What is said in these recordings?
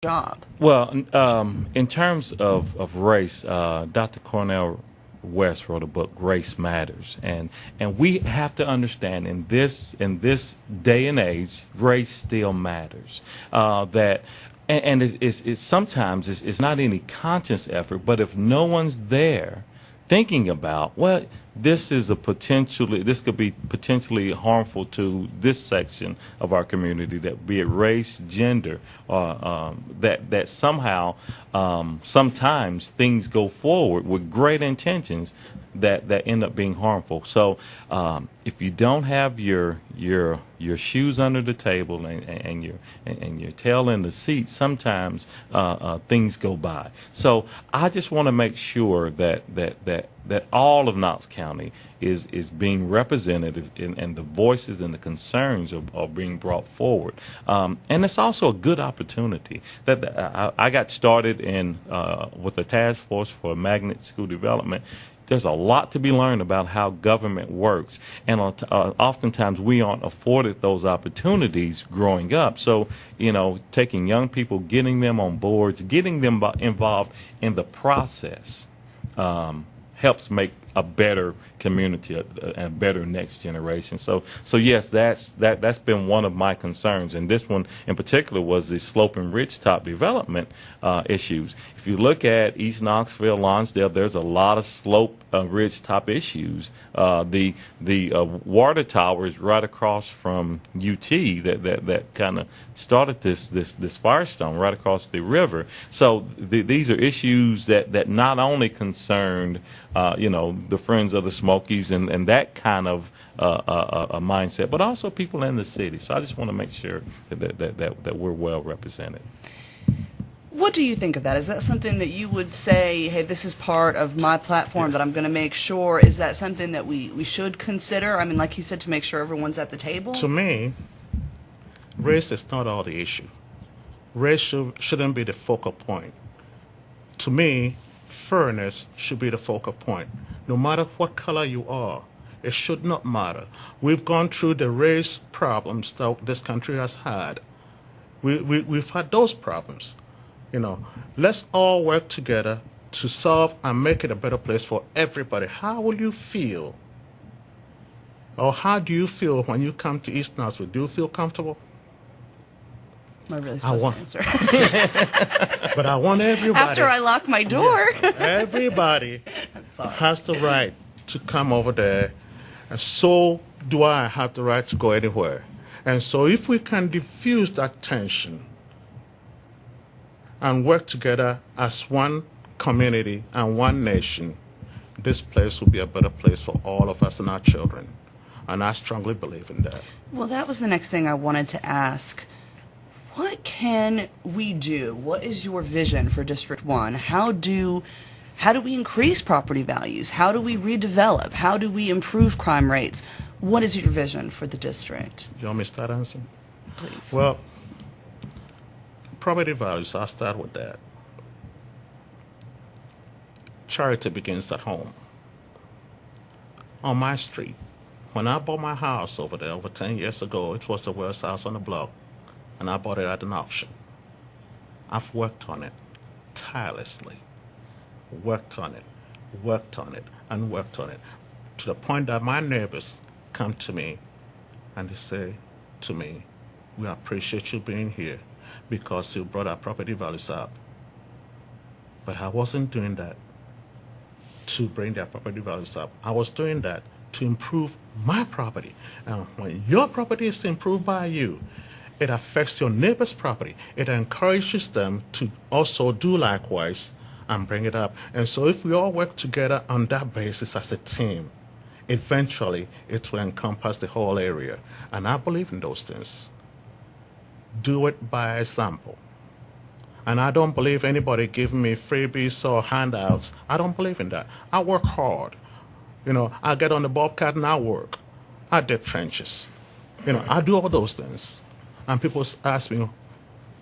job? Well, in terms of race, Dr. Cornell West wrote a book, Race Matters, and we have to understand in this day and age, race still matters. That and it's sometimes it's not any conscious effort, but if no one's there thinking about, well, this could be potentially harmful to this section of our community, that be it race, gender, that somehow sometimes things go forward with great intentions that end up being harmful. So if you don't have your shoes under the table and your tail in the seat, sometimes things go by. So I just want to make sure that all of Knox County is being represented, and the voices and the concerns are being brought forward. And it's also a good opportunity. I got started with the task force for magnet school development. There's a lot to be learned about how government works, and oftentimes we aren't afforded those opportunities growing up. So, taking young people, getting them on boards, getting them involved in the process helps make a better community, a better next generation. So yes, that's been one of my concerns, and this one in particular was the slope and ridge top development issues. If you look at East Knoxville, Lonsdale, there's a lot of slope ridge top issues. The water tower is right across from UT that kind of started this firestone right across the river. So these are issues that not only concerned the Friends of the Smokies and that kind of a mindset, but also people in the city. So I just want to make sure that we're well represented. What do you think of that? Is that something that you would say, hey, this is part of my platform that I'm going to make sure? Is that something that we should consider? I mean, like you said, to make sure everyone's at the table? To me, race is not all the issue. Race shouldn't be the focal point. To me, fairness should be the focal point. No matter what color you are, it should not matter. We've gone through the race problems that this country has had. We've had those problems. Let's all work together to solve and make it a better place for everybody. How will you feel? Or how do you feel when you come to East Knoxville? Do you feel comfortable? Am I really supposed to answer? Yes. But I want everybody. After I lock my door. Yeah, everybody has the right to come over there, and so do I have the right to go anywhere. And so if we can diffuse that tension and work together as one community and one nation, this place will be a better place for all of us and our children. And I strongly believe in that. Well, that was the next thing I wanted to ask. What can we do? What is your vision for District 1? How do we increase property values? How do we redevelop? How do we improve crime rates? What is your vision for the district? You want me to start answering? Please. Well, property values, I'll start with that. Charity begins at home. On my street, when I bought my house over there over 10 years ago, it was the worst house on the block, and I bought it at an auction. I've worked on it tirelessly, worked on it, and worked on it, to the point that my neighbors come to me and they say to me, we appreciate you being here because you brought our property values up. But I wasn't doing that to bring their property values up. I was doing that to improve my property. And when your property is improved by you, it affects your neighbor's property. It encourages them to also do likewise and bring it up. And so if we all work together on that basis as a team, eventually it will encompass the whole area. And I believe in those things. Do it by example. And I don't believe anybody giving me freebies or handouts. I don't believe in that. I work hard. I get on the Bobcat and I work. I dig trenches. I do all those things. And people ask me,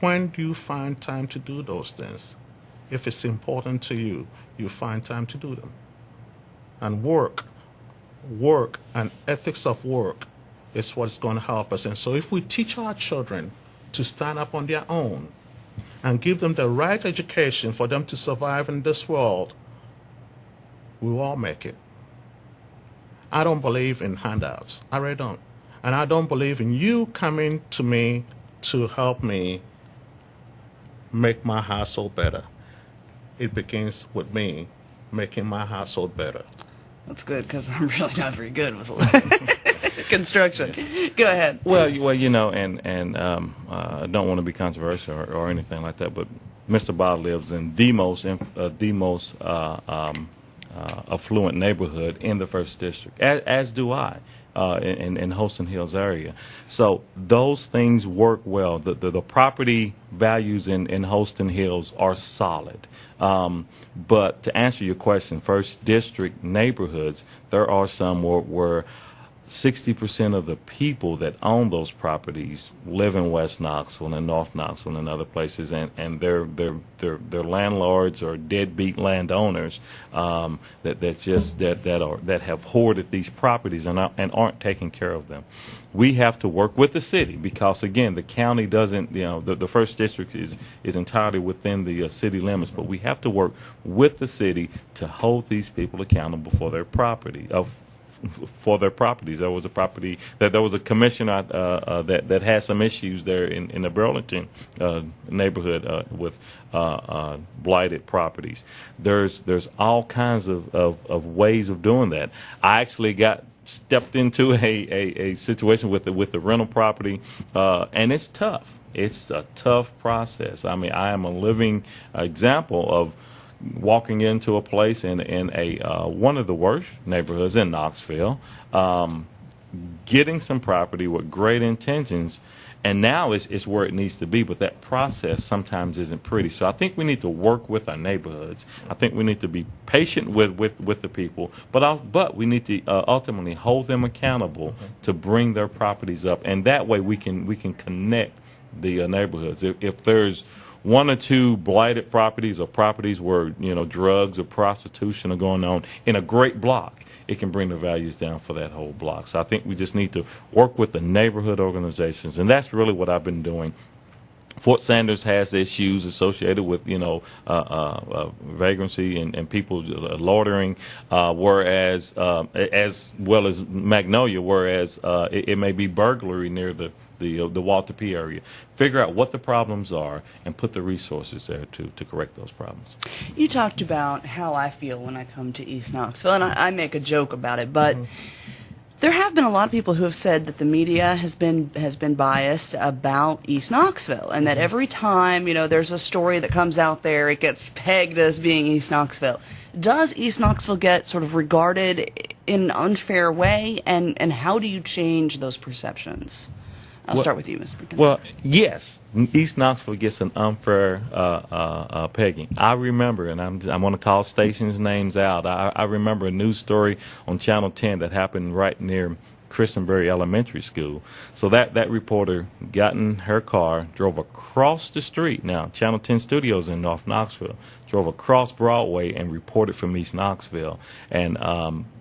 when do you find time to do those things? If it's important to you, you find time to do them. And work and ethics of work is what's going to help us. And so if we teach our children to stand up on their own and give them the right education for them to survive in this world, we will all make it. I don't believe in handouts. I really don't. And I don't believe in you coming to me to help me make my household better. It begins with me making my household better. That's good, because I'm really not very good with construction. Go ahead. Well, you know, and I don't want to be controversial or anything like that, but Mr. Baah lives in the most affluent neighborhood in the First District, as do I, in Holston Hills area. So those things work well. The property values in Holston Hills are solid. But to answer your question, First District neighborhoods, there are some where 60% of the people that own those properties live in West Knoxville and North Knoxville and other places, and they're landlords or deadbeat landowners that have hoarded these properties and aren't taking care of them. We have to work with the city because, again, the county doesn't, you know, the First District is entirely within the city limits, but we have to work with the city to hold these people accountable for their properties. There was a property that there was a commissioner that had some issues there in the Burlington neighborhood with blighted properties. There's all kinds of ways of doing that. I actually stepped into a situation with the rental property, and it's tough. It's a tough process. I mean, I am a living example of walking into a place in a one of the worst neighborhoods in Knoxville, getting some property with great intentions, and now it's where it needs to be, but that process sometimes isn't pretty. So I think we need to work with our neighborhoods. I think we need to be patient with the people, but we need to ultimately hold them accountable to bring their properties up, and that way we can connect the neighborhoods. If there's one or two blighted properties or properties where, you know, drugs or prostitution are going on in a great block, it can bring the values down for that whole block. So I think we just need to work with the neighborhood organizations, and that's really what I've been doing. Fort Sanders has issues associated with, you know, vagrancy and people loitering, whereas as well as Magnolia, whereas it may be burglary near the Walter P. area. Figure out what the problems are and put the resources there to correct those problems. You talked about how I feel when I come to East Knoxville, and I make a joke about it, but there have been a lot of people who have said that the media has been biased about East Knoxville, and that every time, you know, there's a story that comes out there, it gets pegged as being East Knoxville. Does East Knoxville get sort of regarded in an unfair way, and how do you change those perceptions? I'll start with you, Mr. McKenzie. Well, yes, East Knoxville gets an unfair pegging. I remember, and I'm going to call stations' names out. I remember a news story on Channel 10 that happened right near Christenbury Elementary School. So that reporter got in her car, drove across the street. Now, Channel 10 Studios in North Knoxville, drove across Broadway and reported from East Knoxville. And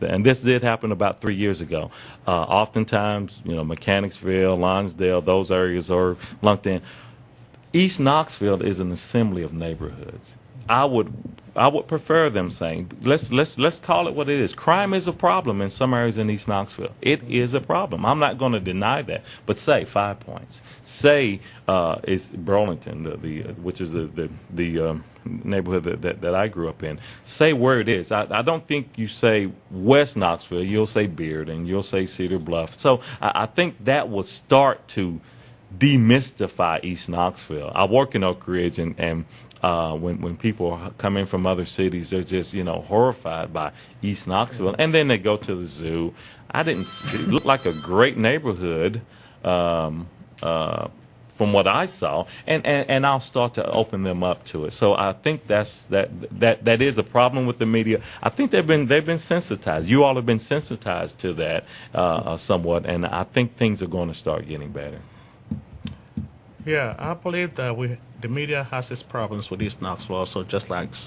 this did happen about 3 years ago. Oftentimes, you know, Mechanicsville, Lonsdale, those areas are lumped in. East Knoxville is an assembly of neighborhoods. I would prefer them saying, let's call it what it is. Crime is a problem in some areas in East Knoxville. It is a problem. I'm not going to deny that. But say 5 points. Say it's Burlington, which is the neighborhood that I grew up in. Say where it is. I don't think you say West Knoxville. You'll say Beard and you'll say Cedar Bluff. So I think that will start to demystify East Knoxville. I work in Oak Ridge, and when people come in from other cities, they're just, you know, horrified by East Knoxville, and then they go to the zoo. It looked like a great neighborhood from what I saw, and I'll start to open them up to it. So I think that is a problem with the media. I think they've been sensitized. You all have been sensitized to that somewhat, and I think things are going to start getting better. Yeah, I believe that the media has its problems with East Knoxville also, just like some